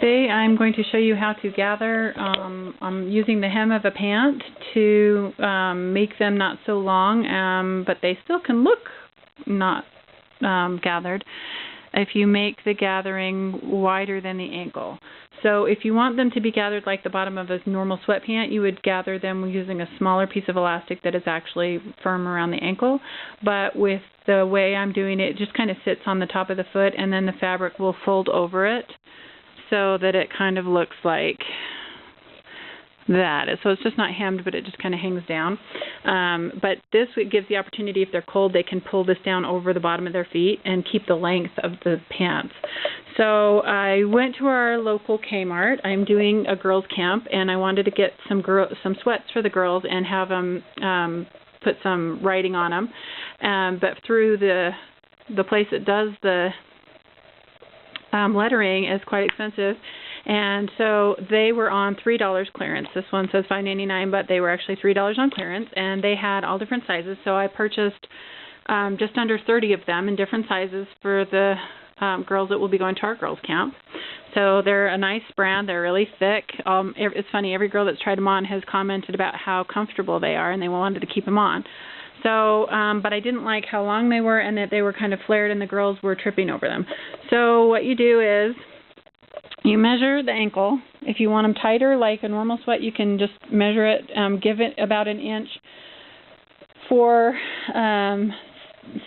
Today I'm going to show you how to gather. I'm using the hem of a pant to make them not so long, but they still can look not gathered if you make the gathering wider than the ankle. So if you want them to be gathered like the bottom of a normal sweat pant, you would gather them using a smaller piece of elastic that is actually firm around the ankle. But with the way I'm doing it, it just kind of sits on the top of the foot, and then the fabric will fold over it so that it kind of looks like that. So it's just not hemmed, but it just kind of hangs down. But this gives the opportunity, if they're cold, they can pull this down over the bottom of their feet and keep the length of the pants. So I went to our local Kmart. I'm doing a girls' camp, and I wanted to get some sweats for the girls and have them put some writing on them. But through the place that does the lettering is quite expensive, and so they were on $3 clearance. This one says $5.99, but they were actually $3 on clearance, and they had all different sizes. So I purchased just under 30 of them in different sizes for the girls that will be going to our girls camp. So they're a nice brand. They're really thick. It's funny, every girl that's tried them on has commented about how comfortable they are, and they wanted to keep them on. So, but I didn't like how long they were and that they were kind of flared and the girls were tripping over them. So what you do is you measure the ankle. If you want them tighter like a normal sweat, you can just measure it, give it about an inch for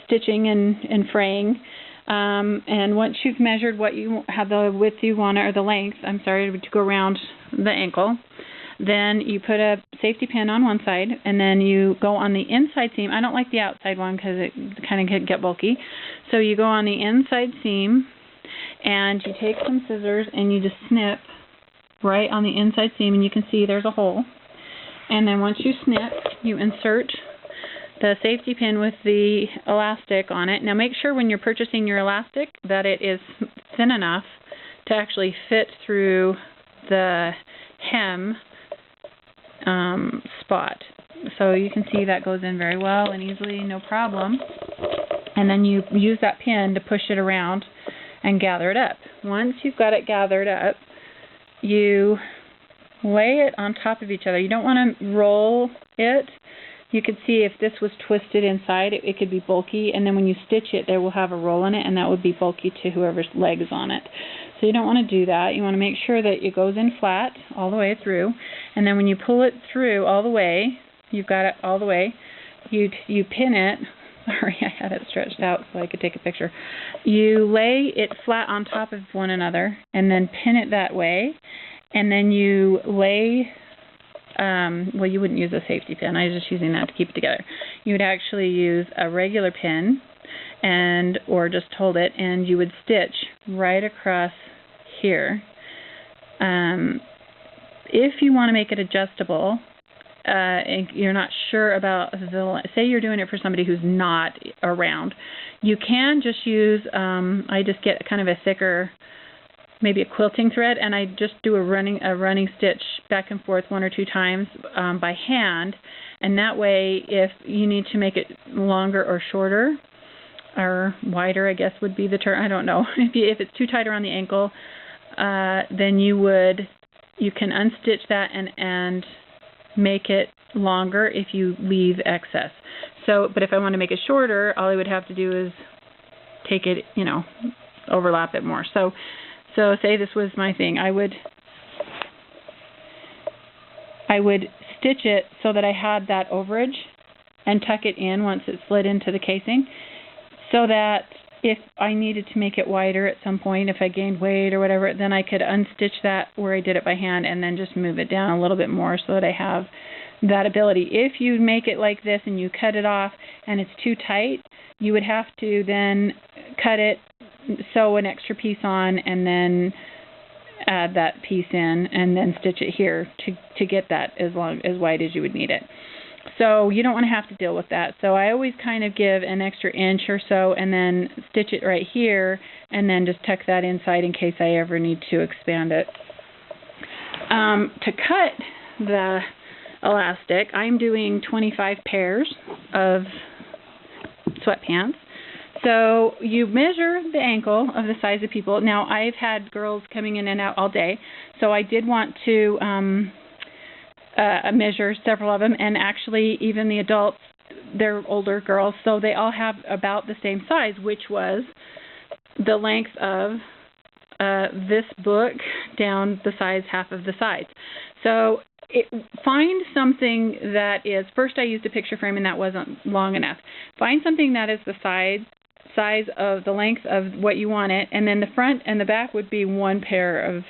stitching and fraying. And once you've measured what you have, the width you want, or the length, I'm sorry, to go around the ankle, then you put a safety pin on one side, and then you go on the inside seam. I don't like the outside one because it kind of can get bulky. So you go on the inside seam, and you take some scissors, and you just snip right on the inside seam, and you can see there's a hole. And then once you snip, you insert the safety pin with the elastic on it. Now make sure when you're purchasing your elastic that it is thin enough to actually fit through the hem spot. So you can see that goes in very well and easily, no problem. And then you use that pin to push it around and gather it up. Once you've got it gathered up, you lay it on top of each other. You don't want to roll it. You could see if this was twisted inside, it could be bulky, and then when you stitch it, there will have a roll in it, and that would be bulky to whoever's leg is on it. So you don't want to do that. You want to make sure that it goes in flat all the way through, and then when you pull it through all the way, you've got it all the way, you pin it. Sorry, I had it stretched out so I could take a picture. You lay it flat on top of one another, and then pin it that way, and then you lay... well, you wouldn't use a safety pin. I was just using that to keep it together. You would actually use a regular pin or just hold it, and you would stitch right across here. If you want to make it adjustable, and you're not sure about say you're doing it for somebody who's not around, you can just use, I just get kind of a thicker, maybe a quilting thread, and I just do a running stitch back and forth 1 or 2 times by hand, and that way if you need to make it longer or shorter or wider, I guess would be the term, I don't know, if it's too tight around the ankle, then you can unstitch that and make it longer if you leave excess. So, but if I want to make it shorter, all I would have to do is take it, overlap it more. So say this was my thing, I would stitch it so that I had that overage and tuck it in once it slid into the casing, so that if I needed to make it wider at some point, if I gained weight or whatever, then I could unstitch that where I did it by hand and then just move it down a little bit more so that I have that ability. If you make it like this and you cut it off and it's too tight, you would have to then cut it, sew an extra piece on, and then add that piece in, and then stitch it here to get that as wide as you would need it. So you don't want to have to deal with that. So I always kind of give an extra inch or so, and then stitch it right here, and then just tuck that inside in case I ever need to expand it. To cut the elastic, I'm doing 25 pairs of sweatpants. So you measure the ankle of the size of people. Now, I've had girls coming in and out all day, so I did want to measure several of them, and actually even the adults, they're older girls, so they all have about the same size, which was the length of this book down the size, half of the sides. So find something that is, first I used a picture frame and that wasn't long enough. Find something that is the size of the length of what you want it, and then the front and the back would be one pair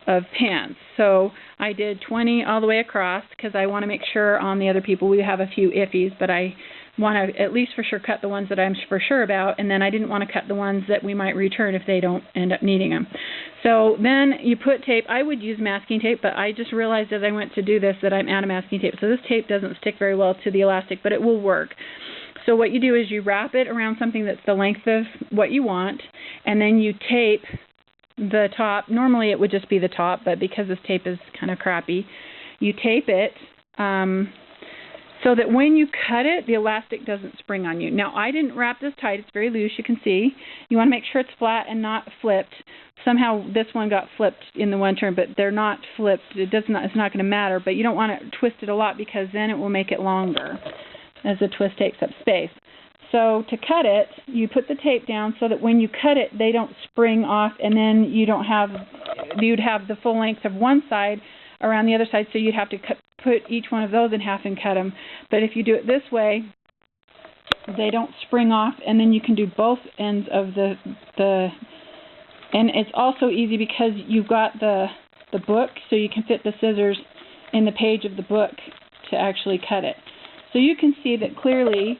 of pants. So I did 20 all the way across because I want to make sure on the other people we have a few iffies, but I want to at least for sure cut the ones that I'm for sure about, and then I didn't want to cut the ones that we might return if they don't end up needing them. So then you put tape. I would use masking tape, but I just realized as I went to do this that I'm out of masking tape. So this tape doesn't stick very well to the elastic, but it will work. So what you do is you wrap it around something that's the length of what you want, and then you tape the top. Normally it would just be the top, but because this tape is kind of crappy, you tape it so that when you cut it, the elastic doesn't spring on you. Now, I didn't wrap this tight. It's very loose, you can see. You want to make sure it's flat and not flipped. Somehow this one got flipped in the one turn, but they're not flipped. It's not going to matter, but you don't want to twist it a lot because then it will make it longer as the twist takes up space. So to cut it, you put the tape down so that when you cut it, they don't spring off, and then you'd have the full length of one side around the other side, so you'd have to put each one of those in half and cut them. But if you do it this way, they don't spring off, and then you can do both ends of the and it's also easy because you've got the book, so you can fit the scissors in the page of the book to actually cut it. So you can see that clearly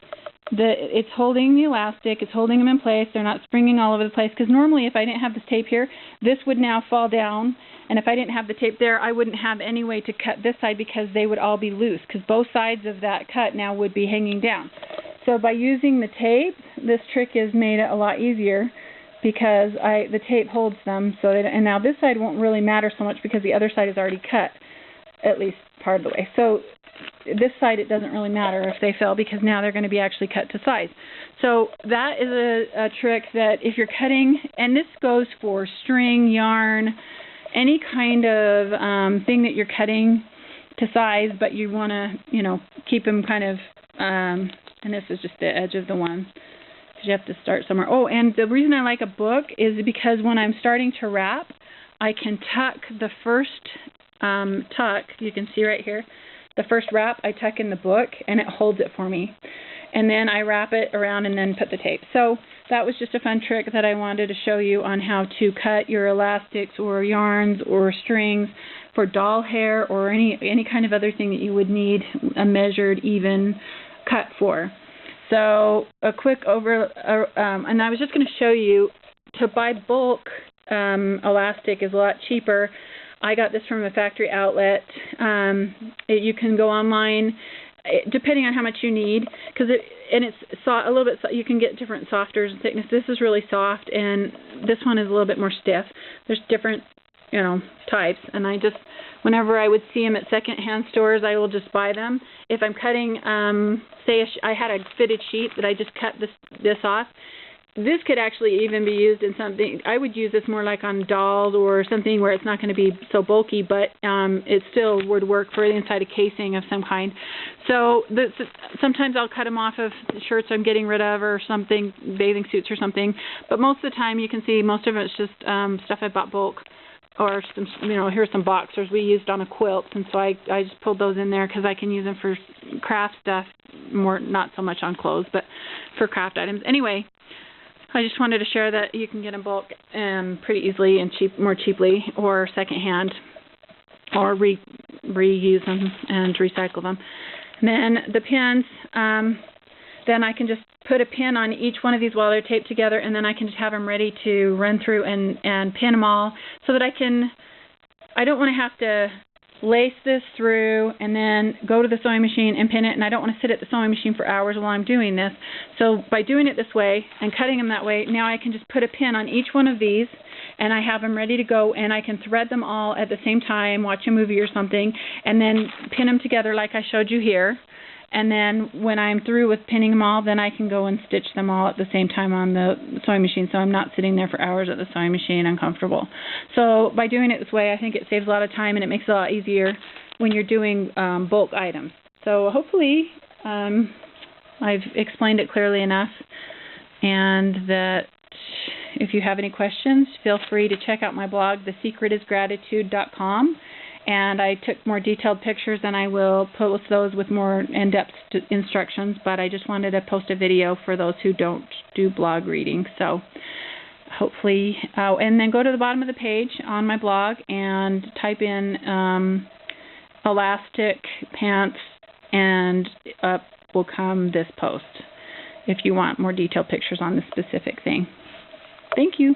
it's holding the elastic, it's holding them in place, they're not springing all over the place, because normally if I didn't have this tape here, this would now fall down, and if I didn't have the tape there, I wouldn't have any way to cut this side because they would all be loose, because both sides of that cut now would be hanging down. So by using the tape, this trick has made it a lot easier because the tape holds them, and now this side won't really matter so much because the other side is already cut, at least part of the way. So this side, it doesn't really matter if they fell because now they're going to be actually cut to size. So that is a trick that if you're cutting, and this goes for string, yarn, any kind of thing that you're cutting to size, but you want to, keep them kind of, and this is just the edge of the one, because you have to start somewhere. Oh, and the reason I like a book is because when I'm starting to wrap, I can tuck the first tuck, you can see right here, the first wrap I tuck in the book and it holds it for me. And then I wrap it around and then put the tape. So that was just a fun trick that I wanted to show you on how to cut your elastics or yarns or strings for doll hair or any kind of other thing that you would need a measured, even cut for. So a quick and I was just going to show you, to buy bulk elastic is a lot cheaper. I got this from a factory outlet. You can go online, depending on how much you need, it's a little bit. You can get different softers and thickness. This is really soft, and this one is a little bit more stiff. There's different, types, and whenever I would see them at secondhand stores, I will just buy them. If I'm cutting, say I had a fitted sheet that I just cut this off. This could actually even be used in something. I would use this more like on dolls or something where it's not going to be so bulky, but it still would work for inside a casing of some kind. So sometimes I'll cut them off of shirts I'm getting rid of or something, bathing suits or something. But most of the time, you can see most of it's just stuff I bought bulk, or some, here's some boxers we used on a quilt, and so I just pulled those in there because I can use them for craft stuff, not so much on clothes, but for craft items. Anyway. I just wanted to share that you can get in bulk pretty easily and more cheaply, or secondhand, or reuse them and recycle them. And then the pins, then I can just put a pin on each one of these while they're taped together, and then I can just have them ready to run through and pin them all, so that I don't want to have to lace this through and then go to the sewing machine and pin it, and I don't want to sit at the sewing machine for hours while I'm doing this. So by doing it this way and cutting them that way, now I can just put a pin on each one of these, and I have them ready to go, and I can thread them all at the same time, watch a movie or something, and then pin them together like I showed you here. And then when I'm through with pinning them all, then I can go and stitch them all at the same time on the sewing machine, so I'm not sitting there for hours at the sewing machine uncomfortable. So by doing it this way, I think it saves a lot of time and it makes it a lot easier when you're doing bulk items. So hopefully I've explained it clearly enough, and that if you have any questions, feel free to check out my blog, thesecretisgratitude.com. And I took more detailed pictures, and I will post those with more in-depth instructions, but I just wanted to post a video for those who don't do blog reading. So hopefully, and then go to the bottom of the page on my blog and type in elastic pants, and up will come this post if you want more detailed pictures on this specific thing. Thank you.